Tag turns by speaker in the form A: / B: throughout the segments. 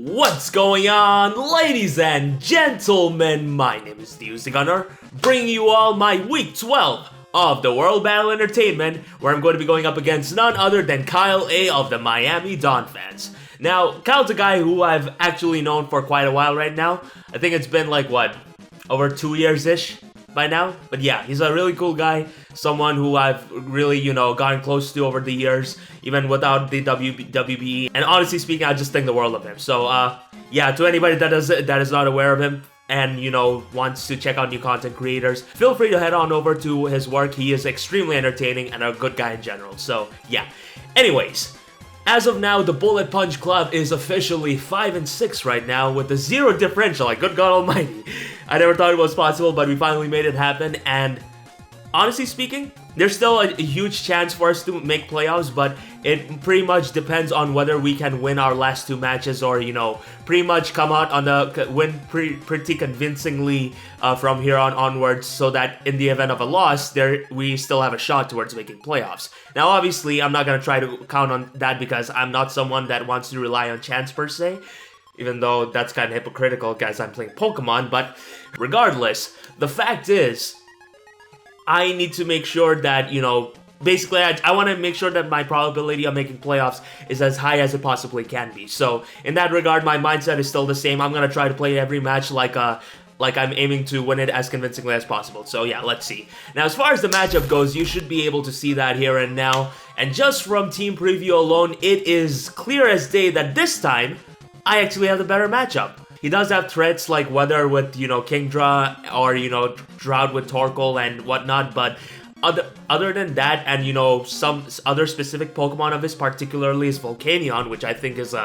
A: What's going on, ladies and gentlemen? My name is TheUzigunner, bringing you all my week 12 of the World Battle Entertainment, where I'm going to be going up against none other than Kyleaye of the Miami Dolphins. Now, Kyle's a guy who I've actually known for quite a while right now. I think it's been like, what, over 2 years-ish by now? But yeah, he's a really cool guy, someone who I've really, gotten close to over the years, even without the WBE. And honestly speaking, I just think the world of him. So, yeah, to anybody that is not aware of him, and wants to check out new content creators, feel free to head on over to his work. He is extremely entertaining and a good guy in general. So yeah, anyways, as of now, the Bullet Punch Club is officially 5-6 right now with a 0 differential. Like, good God almighty, I never thought it was possible, but we finally made it happen. And honestly speaking, there's still a huge chance for us to make playoffs, but it pretty much depends on whether we can win our last 2 matches or, pretty much come out on the win pretty convincingly from here onwards, so that in the event of a loss, we still have a shot towards making playoffs. Now, obviously, I'm not going to try to count on that because I'm not someone that wants to rely on chance per se, even though that's kind of hypocritical because I'm playing Pokemon, but regardless, the fact is, I need to make sure that, basically, I want to make sure that my probability of making playoffs is as high as it possibly can be. So, in that regard, my mindset is still the same. I'm going to try to play every match like I'm aiming to win it as convincingly as possible. So, yeah, let's see. Now, as far as the matchup goes, you should be able to see that here and now. And just from team preview alone, it is clear as day that this time, I actually have the better matchup. He does have threats like Weather with, Kingdra or, Drought with Torkoal and whatnot, but other than that, and, some other specific Pokemon of his, particularly his Volcanion, which I think is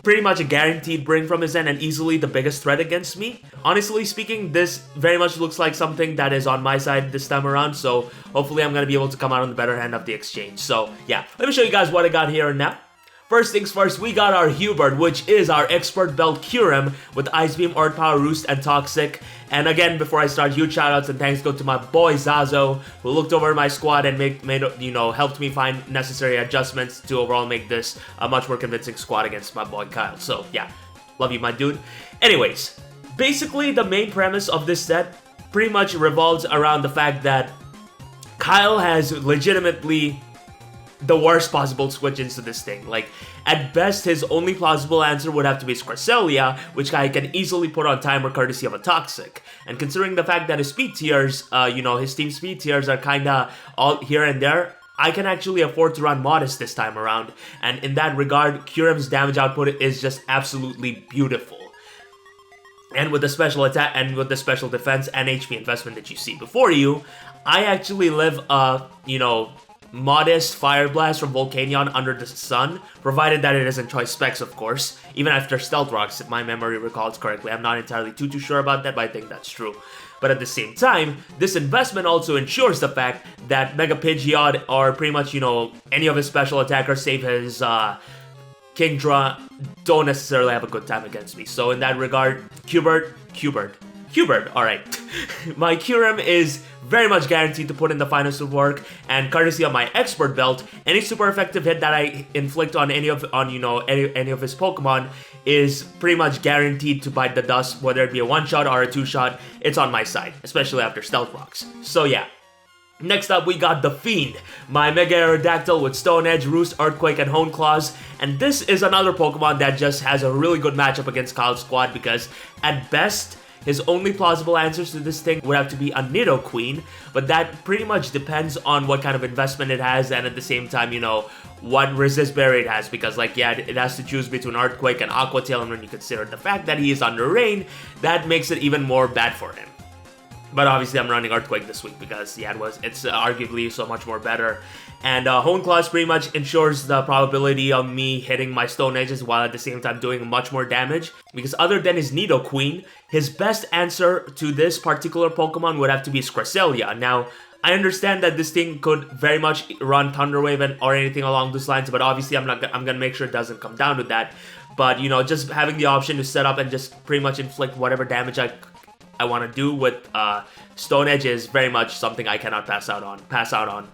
A: pretty much a guaranteed bring from his end and easily the biggest threat against me. Honestly speaking, this very much looks like something that is on my side this time around, so hopefully I'm going to be able to come out on the better end of the exchange. So, yeah, let me show you guys what I got here and now. First things first, we got our Hubert, which is our Expert Belt Kyurem with Ice Beam, Earth Power, Roost, and Toxic. And again, before I start, huge shoutouts and thanks go to my boy Zazo, who looked over my squad and helped me find necessary adjustments to overall make this a much more convincing squad against my boy Kyle. So yeah, love you, my dude. Anyways, basically the main premise of this set pretty much revolves around the fact that Kyle has legitimately the worst possible switch into this thing. Like, at best, his only plausible answer would have to be Scarcelia, which I can easily put on timer courtesy of a Toxic. And considering the fact that his speed tiers, his team speed tiers are kinda all here and there, I can actually afford to run Modest this time around. And in that regard, Kyurem's damage output is just absolutely beautiful. And with the special attack, and with the special defense and HP investment that you see before you, I actually live Modest Fire Blast from Volcanion under the sun, provided that it isn't choice specs, of course, even after Stealth Rocks, if my memory recalls correctly. I'm not entirely too sure about that, but I think that's true. But at the same time, this investment also ensures the fact that Mega Pidgeot or pretty much, any of his special attackers save his Kingdra don't necessarily have a good time against me. So in that regard, Hubert, alright. My Kyurem is very much guaranteed to put in the finest of work, and courtesy of my Expert Belt, any super effective hit that I inflict on any of his Pokemon is pretty much guaranteed to bite the dust, whether it be a 1-shot or a 2-shot. It's on my side, especially after Stealth Rocks. So yeah. Next up, we got the Fiend, my Mega Aerodactyl with Stone Edge, Roost, Earthquake, and Hone Claws. And this is another Pokemon that just has a really good matchup against Kyle's squad because, at best, his only plausible answers to this thing would have to be a Nidoqueen, but that pretty much depends on what kind of investment it has and at the same time, what resist barrier it has, because it has to choose between Earthquake and Aqua Tail, and when you consider the fact that he is under rain, that makes it even more bad for him. But obviously I'm running Earthquake this week because it's arguably so much more better. And Hone Claws pretty much ensures the probability of me hitting my Stone Edges while at the same time doing much more damage. Because other than his Nidoqueen, his best answer to this particular Pokemon would have to be Scarcelia. Now, I understand that this thing could very much run Thunder Wave or anything along those lines, but obviously I'm gonna make sure it doesn't come down to that. But just having the option to set up and just pretty much inflict whatever damage I want to do with Stone Edge is very much something I cannot pass out on.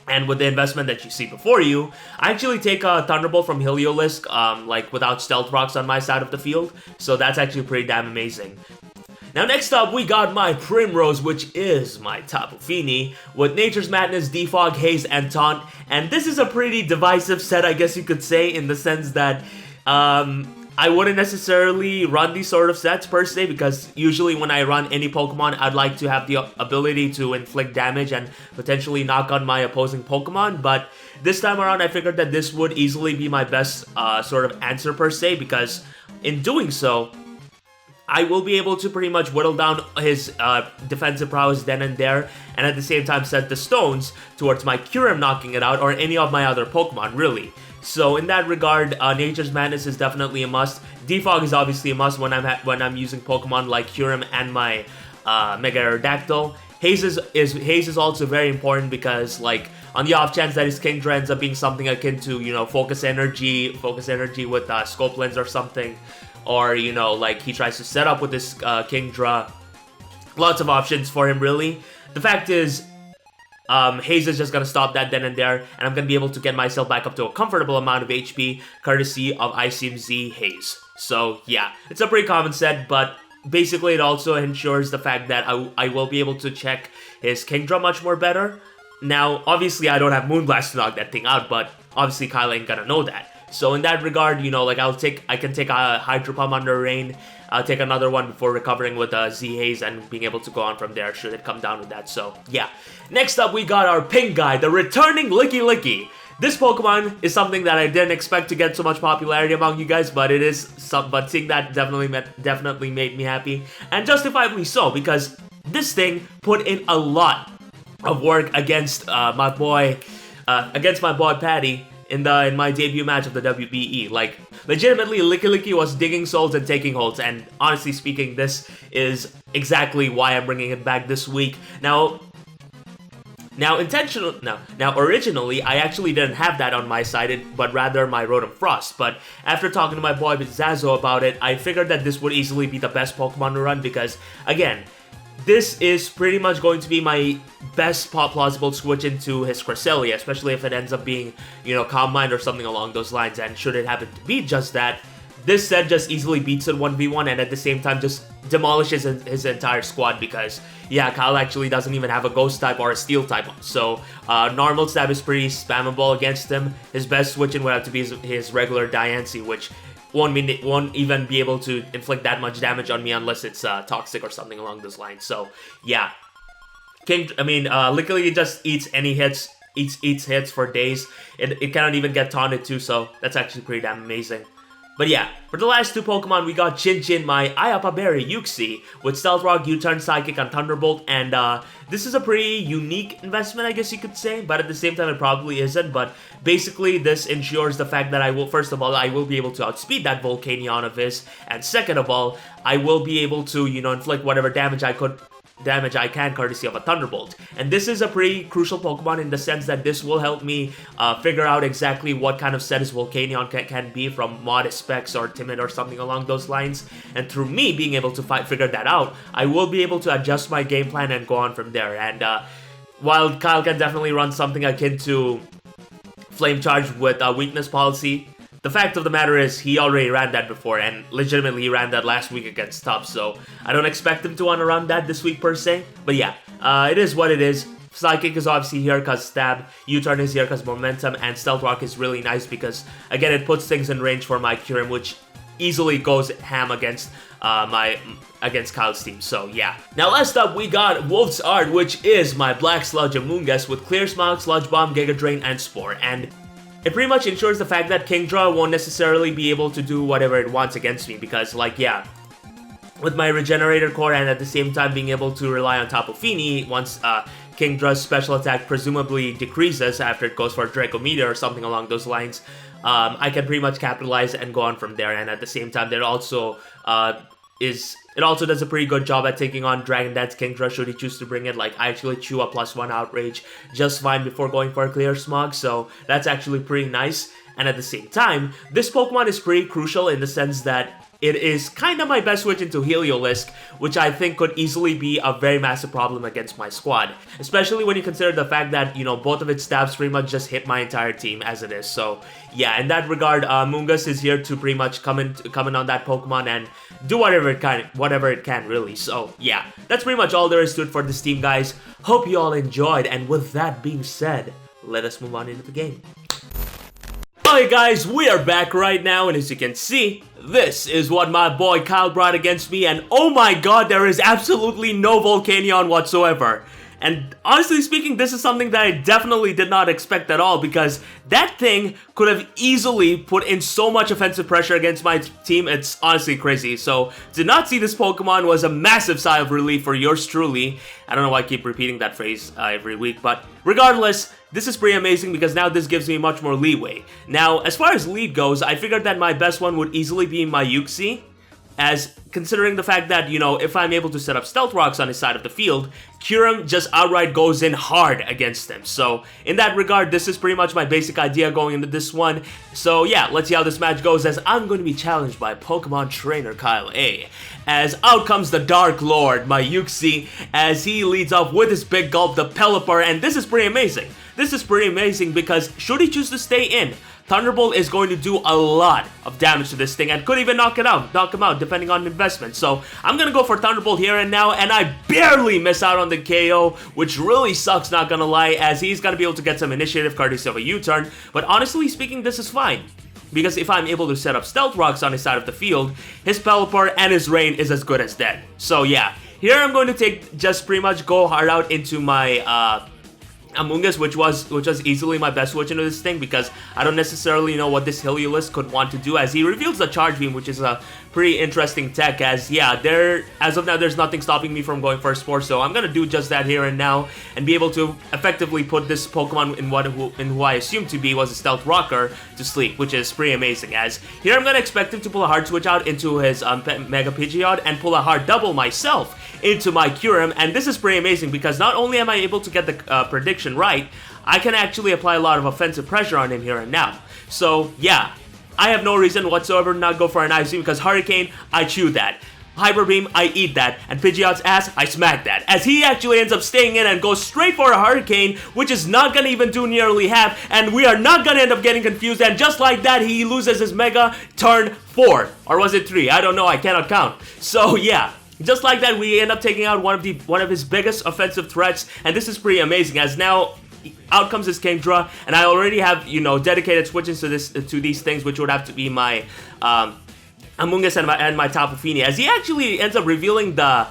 A: And with the investment that you see before you, I actually take a Thunderbolt from Heliolisk, like without Stealth Rocks on my side of the field. So that's actually pretty damn amazing. Now next up, we got my Primrose, which is my Tapu Fini, with Nature's Madness, Defog, Haze, and Taunt. And this is a pretty divisive set, I guess you could say, in the sense that, I wouldn't necessarily run these sort of sets per se, because usually when I run any Pokemon, I'd like to have the ability to inflict damage and potentially knock on my opposing Pokemon, but this time around I figured that this would easily be my best sort of answer per se, because in doing so, I will be able to pretty much whittle down his defensive prowess then and there, and at the same time set the stones towards my Kyurem knocking it out, or any of my other Pokemon, really. So in that regard, Nature's Madness is definitely a must. Defog is obviously a must when I'm using Pokemon like Kyurem and my Mega Aerodactyl. Haze is also very important because, like, on the off chance that his Kingdra ends up being something akin to, you know, focus energy with Scope Lens or something, or, you know, like he tries to set up with this Kingdra. Lots of options for him, really. The fact is, Haze is just going to stop that then and there, and I'm going to be able to get myself back up to a comfortable amount of HP, courtesy of ICMZ Haze. So, yeah, it's a pretty common set, but basically it also ensures the fact that I will be able to check his Kingdra much more better. Now, obviously I don't have Moonblast to knock that thing out, but obviously Kyleaye ain't gonna know that. So in that regard, you know, like I can take a Hydro Pump under Rain, I'll take another one before recovering with Z-Haze and being able to go on from there should it come down with that. So yeah. Next up, we got our pink guy, the returning Lickilicky. This Pokemon is something that I didn't expect to get so much popularity among you guys, but it is but seeing that definitely made me happy, and justifiably so, because this thing put in a lot of work against my boy Patty in my debut match of the WBE. Like, legitimately, Lickilicky was digging souls and taking holds, and honestly speaking, this is exactly why I'm bringing it back this week. Now, originally, I actually didn't have that on my side, but rather my Rotom Frost, but after talking to my boy Zazo about it, I figured that this would easily be the best Pokemon to run, because, again, this is pretty much going to be my best plausible switch into his Cresselia, especially if it ends up being, you know, Calm Mind or something along those lines, and should it happen to be just that, this set just easily beats it 1v1 and at the same time just demolishes his entire squad, because, yeah, Kyle actually doesn't even have a Ghost type or a Steel type, so normal stab is pretty spammable against him. His best switch-in would have to be his regular Diancie, which won't even be able to inflict that much damage on me unless it's toxic or something along those lines. So yeah, Lickilicky just eats any hits, eats hits for days. It cannot even get taunted too, so that's actually pretty damn amazing. But yeah, for the last two Pokemon, we got Chin, my Ayapa Berry Uxie, with Stealth Rock, U-Turn, Psychic, and Thunderbolt, and this is a pretty unique investment, I guess you could say, but at the same time, it probably isn't, but basically, this ensures the fact that first of all, I will be able to outspeed that Volcanion of his, and second of all, I will be able to, you know, inflict whatever damage I can courtesy of a Thunderbolt. And this is a pretty crucial Pokemon in the sense that this will help me figure out exactly what kind of set his Volcanion can be from Modest Specs or Timid or something along those lines. And through me being able to figure that out, I will be able to adjust my game plan and go on from there. And while Kyle can definitely run something akin to Flame Charge with Weakness Policy, the fact of the matter is, he already ran that before, and legitimately he ran that last week against Top, so I don't expect him to want to run that this week per se. But yeah, it is what it is. Psychic is obviously here because Stab, U-Turn is here because Momentum, and Stealth Rock is really nice because, again, it puts things in range for my Kyurem, which easily goes ham against Kyle's team, so yeah. Now last up, we got Wolf's Art, which is my Black Sludge Amoonguss with Clear Smile, Sludge Bomb, Giga Drain, and Spore, and it pretty much ensures the fact that Kingdra won't necessarily be able to do whatever it wants against me, because, like, yeah, with my Regenerator Core and at the same time being able to rely on Tapu Fini once Kingdra's special attack presumably decreases after it goes for Draco Meteor or something along those lines, I can pretty much capitalize and go on from there. And at the same time, there also it also does a pretty good job at taking on Dragon Dance Kingdra should he choose to bring it. Like, I actually chew a +1 Outrage just fine before going for a Clear Smog, so that's actually pretty nice. And at the same time, this Pokemon is pretty crucial in the sense that it is kind of my best switch into Heliolisk, which I think could easily be a very massive problem against my squad. Especially when you consider the fact that, you know, both of its stabs pretty much just hit my entire team as it is. So, yeah, in that regard, Mungus is here to pretty much come in on that Pokemon and do whatever it can, really. So, yeah, that's pretty much all there is to it for this team, guys. Hope you all enjoyed, and with that being said, let us move on into the game. Alright guys, we are back right now, and as you can see, this is what my boy Kyle brought against me, and oh my god, there is absolutely no Volcanion whatsoever. And honestly speaking, this is something that I definitely did not expect at all, because that thing could have easily put in so much offensive pressure against my team. It's honestly crazy. So to not see this Pokemon was a massive sigh of relief for yours truly. I don't know why I keep repeating that phrase every week, but regardless, this is pretty amazing because now this gives me much more leeway. Now, as far as lead goes, I figured that my best one would easily be my Uxie, as considering the fact that, you know, if I'm able to set up Stealth Rocks on his side of the field, Kyurem just outright goes in hard against them. So, in that regard, this is pretty much my basic idea going into this one. So, yeah, let's see how this match goes, as I'm going to be challenged by Pokemon Trainer Kyleaye. As out comes the Dark Lord, my Uxie, as he leads off with his Big Gulp, the Pelipper, and this is pretty amazing. This is pretty amazing because should he choose to stay in, Thunderbolt is going to do a lot of damage to this thing and could even knock him out depending on investment. So I'm gonna go for Thunderbolt here and now, and I barely miss out on the KO, which really sucks, not gonna lie, as he's gonna be able to get some initiative courtesy of a U-turn. But honestly speaking, this is fine, because if I'm able to set up Stealth Rocks on his side of the field, his Pelipper and his Rain is as good as dead. So yeah, here I'm going to just pretty much go hard out into my Amoonguss, which was easily my best switch into this thing, because I don't necessarily know what this Heliolisk could want to do, as he reveals the Charge Beam, which is a pretty interesting tech, as yeah, as of now there's nothing stopping me from going for Spore, so I'm gonna do just that here and now and be able to effectively put this Pokemon in who I assumed to be was a Stealth Rocker to sleep, which is pretty amazing, as here I'm gonna expect him to pull a hard switch out into his Mega Pidgeot and pull a hard double myself into my Kyurem, and this is pretty amazing because not only am I able to get the prediction right, I can actually apply a lot of offensive pressure on him here and now. So yeah, I have no reason whatsoever to not go for an Ice Beam, because Hurricane, I chew that. Hyper Beam, I eat that. And Pidgeot's ass, I smack that. As he actually ends up staying in and goes straight for a Hurricane, which is not gonna even do nearly half, and we are not gonna end up getting confused, and just like that, he loses his Mega turn 4. Or was it 3? I don't know, I cannot count. So yeah, just like that, we end up taking out one of his biggest offensive threats, and this is pretty amazing, as now out comes his Kingdra, and I already have, you know, dedicated switches to these things, which would have to be my Amoonguss and my Tapu Fini, as he actually ends up revealing the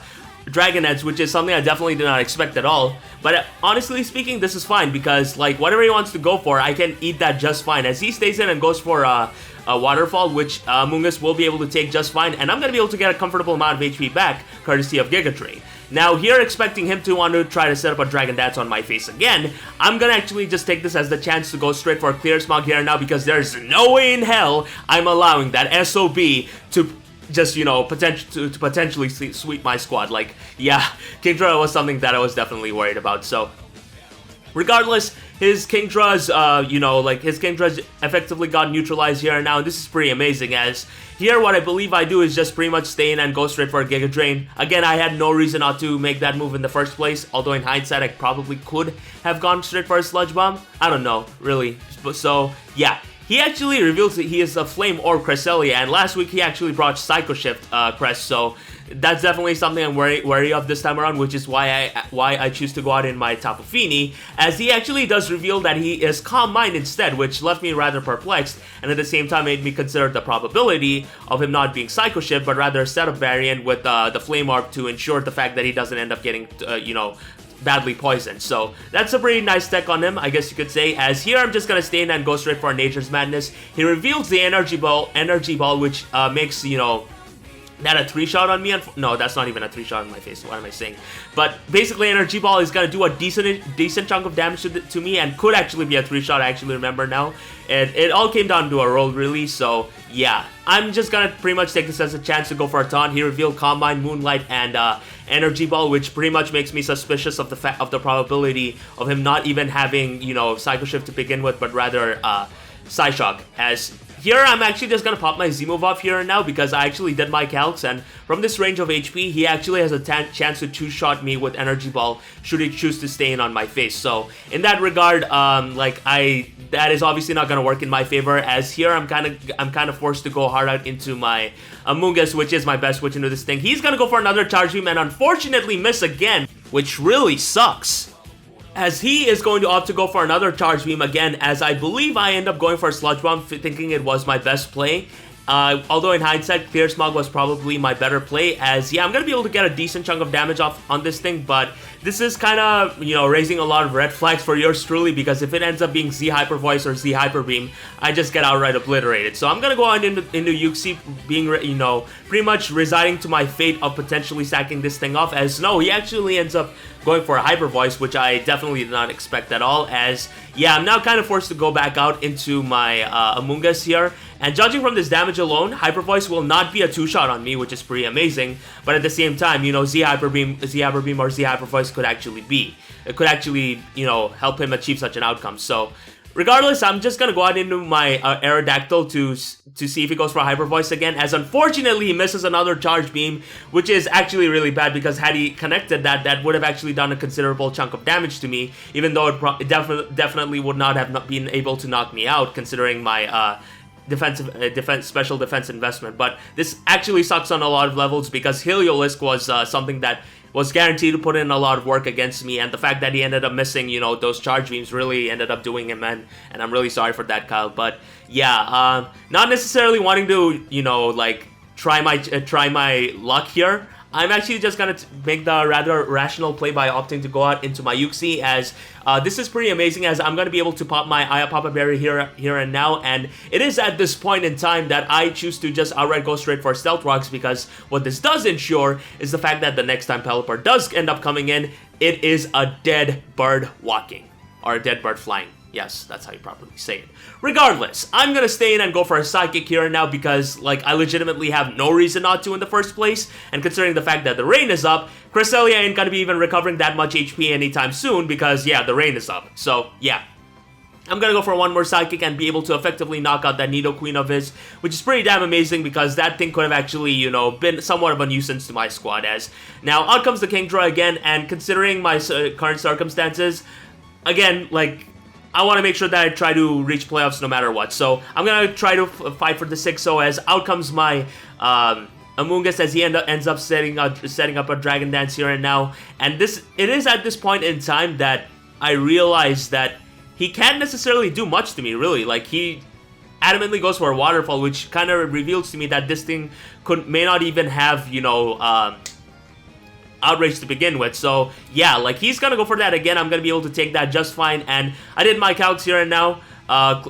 A: Dragonets, which is something I definitely did not expect at all. But honestly speaking, this is fine, because like whatever he wants to go for, I can eat that just fine, as he stays in and goes for a Waterfall, which Amoonguss will be able to take just fine, and I'm going to be able to get a comfortable amount of HP back, courtesy of Giga Drain. Now here, expecting him to want to try to set up a Dragon Dance on my face again, I'm going to actually just take this as the chance to go straight for a Clear Smog here and now, because there's no way in hell I'm allowing that SOB to just, you know, potentially sweep my squad. Like, yeah, Kingdra was something that I was definitely worried about, so regardless, his Kingdra's, you know, like, his Kingdra's effectively got neutralized here and now, and this is pretty amazing, as here what I believe I do is just pretty much stay in and go straight for a Giga Drain. Again, I had no reason not to make that move in the first place, although in hindsight I probably could have gone straight for a Sludge Bomb. I don't know, really. So, yeah. He actually reveals that he is a Flame Orb Cresselia, and last week he actually brought Psycho Shift Crest, so that's definitely something I'm wary of this time around, which is why I choose to go out in my Tapu Fini, as he actually does reveal that he is Calm Mind instead, which left me rather perplexed, and at the same time made me consider the probability of him not being Psycho Shift, but rather a setup variant with the Flame Orb to ensure the fact that he doesn't end up getting, you know, badly poisoned. So that's a pretty nice tech on him, I guess you could say, as here I'm just gonna stay in and go straight for Nature's Madness. He reveals the Energy Ball, which makes, you know, that a 3-shot on me. No, that's not even a 3-shot on my face. What am I saying? But basically, Energy Ball is gonna do a decent chunk of damage to me, and could actually be a 3-shot. I actually remember now. And it all came down to a roll, really. So yeah, I'm just gonna pretty much take this as a chance to go for a taunt. He revealed Combine, Moonlight, and Energy Ball, which pretty much makes me suspicious of the probability of him not even having, you know, Psycho Shift to begin with, but rather Psyshock. As here, I'm actually just gonna pop my Z move off here and now because I actually did my calcs, and from this range of HP, he actually has a chance to two-shot me with Energy Ball should he choose to stay in on my face. So in that regard, that is obviously not gonna work in my favor. As here, I'm kind of forced to go hard out into my Amoonguss, which is my best switch into this thing. He's gonna go for another Charge Beam and unfortunately miss again, which really sucks, as he is going to opt to go for another Charge Beam again, as I believe I end up going for a Sludge Bomb, thinking it was my best play. Although in hindsight, Clear Smog was probably my better play, as yeah, I'm going to be able to get a decent chunk of damage off on this thing, but this is kind of, you know, raising a lot of red flags for yours truly, because if it ends up being Z Hyper Voice or Z Hyper Beam, I just get outright obliterated. So I'm going to go on into Yuxi being, you know, pretty much residing to my fate of potentially sacking this thing off, as no, he actually ends up going for a Hyper Voice, which I definitely did not expect at all, as yeah, I'm now kind of forced to go back out into my Amoonguss here, and judging from this damage alone, Hyper Voice will not be a two-shot on me, which is pretty amazing, but at the same time, you know, Z Hyper Beam or Z Hyper Voice could actually be. It could actually, you know, help him achieve such an outcome. So regardless, I'm just gonna go out into my Aerodactyl to see if he goes for a Hyper Voice again, as unfortunately he misses another Charge Beam, which is actually really bad, because had he connected that would have actually done a considerable chunk of damage to me, even though it definitely would not have been able to knock me out, considering my special defense investment. But this actually sucks on a lot of levels, because Heliolisk was something that was guaranteed to put in a lot of work against me, and the fact that he ended up missing, you know, those Charge Beams really ended up doing him in, and I'm really sorry for that, Kyle. But yeah, not necessarily wanting to, you know, like try my luck here. I'm actually just gonna make the rather rational play by opting to go out into my Yuxi, as this is pretty amazing, as I'm gonna be able to pop my Aya Papa Berry here and now, and it is at this point in time that I choose to just outright go straight for Stealth Rocks, because what this does ensure is the fact that the next time Pelipper does end up coming in, it is a dead bird walking, or a dead bird flying. Yes, that's how you properly say it. Regardless, I'm gonna stay in and go for a Psychic here and now, because, like, I legitimately have no reason not to in the first place, and considering the fact that the rain is up, Cresselia ain't gonna be even recovering that much HP anytime soon, because, yeah, the rain is up. So, yeah. I'm gonna go for one more Psychic and be able to effectively knock out that Nidoqueen of his, which is pretty damn amazing, because that thing could have actually, you know, been somewhat of a nuisance to my squad. As now, out comes the Kingdra again, and considering my current circumstances, again, like, I want to make sure that I try to reach playoffs no matter what. So I'm going to try to fight for the 6-0, as out comes my Amoonguss, as he ends up setting up a Dragon Dance here and now. And it is at this point in time that I realize that he can't necessarily do much to me, really. Like, he adamantly goes for a Waterfall, which kind of reveals to me that this thing may not even have, you know, Outrage to begin with. So yeah, like, he's gonna go for that again. I'm gonna be able to take that just fine, and I did my calcs here and now.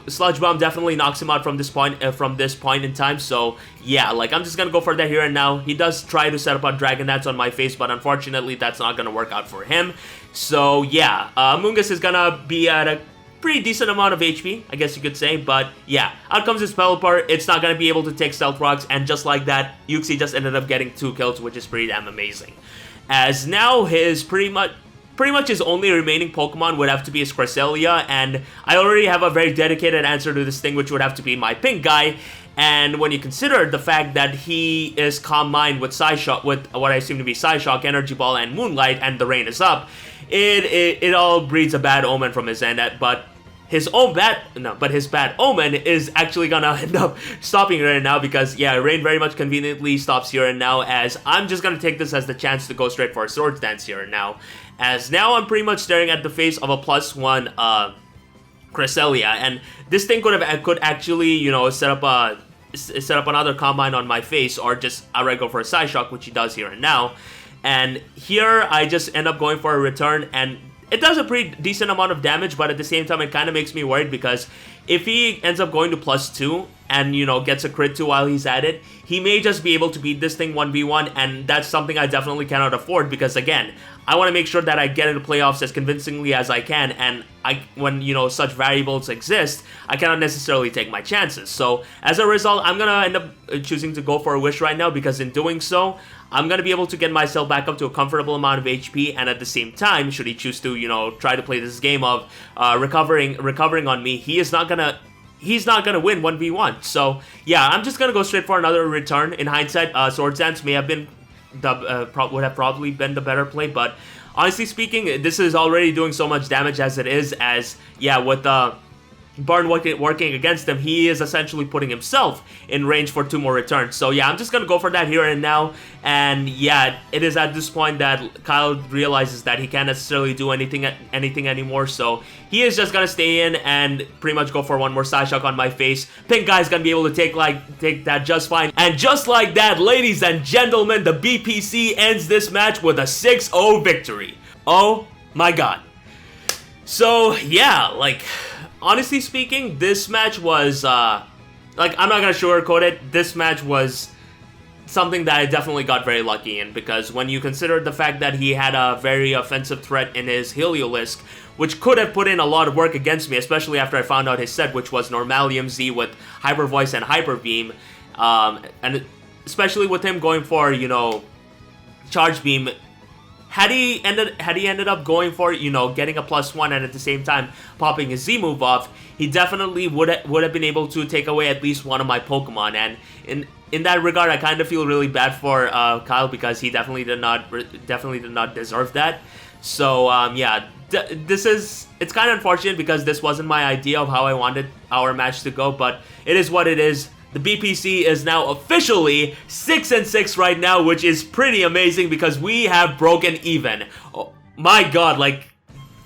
A: Sludge Bomb definitely knocks him out from this point in time. So yeah, like, I'm just gonna go for that here and now. He does try to set up a Dragon Dance on my face, but unfortunately that's not gonna work out for him. So yeah, Amoonguss is gonna be at a pretty decent amount of HP, I guess you could say, but yeah, out comes his Pelipper. It's not gonna be able to take Stealth Rocks, and just like that, Yuxi just ended up getting 2 kills, which is pretty damn amazing. As now his pretty much his only remaining Pokemon would have to be his Cresselia, and I already have a very dedicated answer to this thing, which would have to be my pink guy. And when you consider the fact that he is Calm Mind with Psyshock, with what I assume to be Psyshock, Energy Ball, and Moonlight, and the rain is up, it all breeds a bad omen from his end. But his bad omen is actually gonna end up stopping right now, because yeah, rain very much conveniently stops here and now, as I'm just gonna take this as the chance to go straight for a Swords Dance here and now, as now I'm pretty much staring at the face of a +1 Cresselia, and this thing could actually, you know, set up another Combine on my face, or just outright go for a Psyshock, which he does here and now. And here I just end up going for a return, and it does a pretty decent amount of damage, but at the same time, it kind of makes me worried, because if he ends up going to +2 and, you know, gets a crit 2 while he's at it, he may just be able to beat this thing 1v1, and that's something I definitely cannot afford, because again, I want to make sure that I get into playoffs as convincingly as I can, and when, you know, such variables exist, I cannot necessarily take my chances. So as a result, I'm gonna end up choosing to go for a Wish right now, because in doing so, I'm gonna be able to get myself back up to a comfortable amount of HP, and at the same time, should he choose to, you know, try to play this game of recovering on me, he is not gonna he's not gonna win 1v1. So yeah, I'm just gonna go straight for another return. In hindsight, Swords Dance may have been would have probably been the better play, but honestly speaking, this is already doing so much damage as it is. As yeah, with Barn working against him, he is essentially putting himself in range for 2 more returns. So yeah, I'm just gonna go for that here and now. And yeah, it is at this point that Kyle realizes that he can't necessarily do anything anymore. So he is just gonna stay in and pretty much go for one more side shock on my face. Pink guy's gonna be able to take that just fine. And just like that, ladies and gentlemen, the BPC ends this match with a 6-0 victory. Oh my god. So yeah, like, honestly speaking, this match was, like, I'm not gonna sugarcoat it, this match was something that I definitely got very lucky in, because when you consider the fact that he had a very offensive threat in his Heliolisk, which could have put in a lot of work against me, especially after I found out his set, which was Normalium Z with Hyper Voice and Hyper Beam, and especially with him going for, you know, Charge Beam. Had he ended up going for, you know, getting a +1 and at the same time popping his Z move off, he definitely would have been able to take away at least one of my Pokemon. And in that regard, I kind of feel really bad for Kyle, because he definitely did not deserve that. So yeah, it's kind of unfortunate, because this wasn't my idea of how I wanted our match to go, but it is what it is. The BPC is now officially 6-6 right now, which is pretty amazing, because we have broken even. Oh my god, like,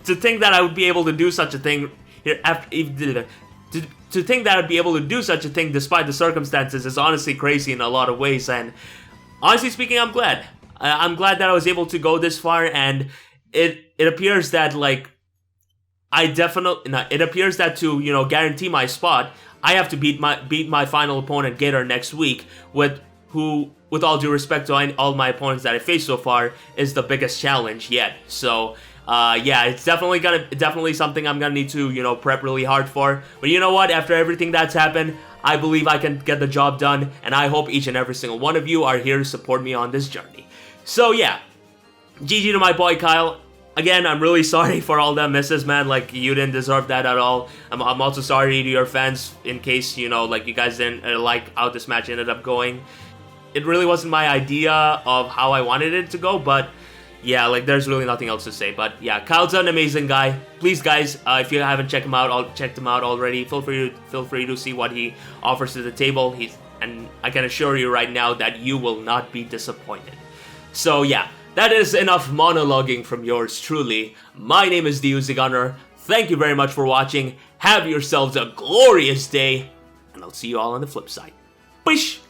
A: to think that I would be able to do such a thing here to think that I'd be able to do such a thing despite the circumstances is honestly crazy in a lot of ways. And honestly speaking, I'm glad. I'm glad that I was able to go this far, and it appears that, like, it appears that to, you know, guarantee my spot, I have to beat my final opponent, Gator, next week, with all due respect to all my opponents that I faced so far, is the biggest challenge yet. So yeah, it's definitely something I'm gonna need to, you know, prep really hard for. But you know what? After everything that's happened, I believe I can get the job done, and I hope each and every single one of you are here to support me on this journey. So yeah, GG to my boy Kyle. Again, I'm really sorry for all that misses, man. Like, you didn't deserve that at all. I'm also sorry to your fans, in case, you know, like, you guys didn't like how this match ended up going. It really wasn't my idea of how I wanted it to go, but yeah, like, there's really nothing else to say. But yeah, Kyle's an amazing guy. Please, guys, if you haven't checked him out already, feel free to see what he offers to the table. And I can assure you right now that you will not be disappointed. So yeah, that is enough monologuing from yours truly. My name is TheUzigunner. Thank you very much for watching. Have yourselves a glorious day, and I'll see you all on the flip side. Peace!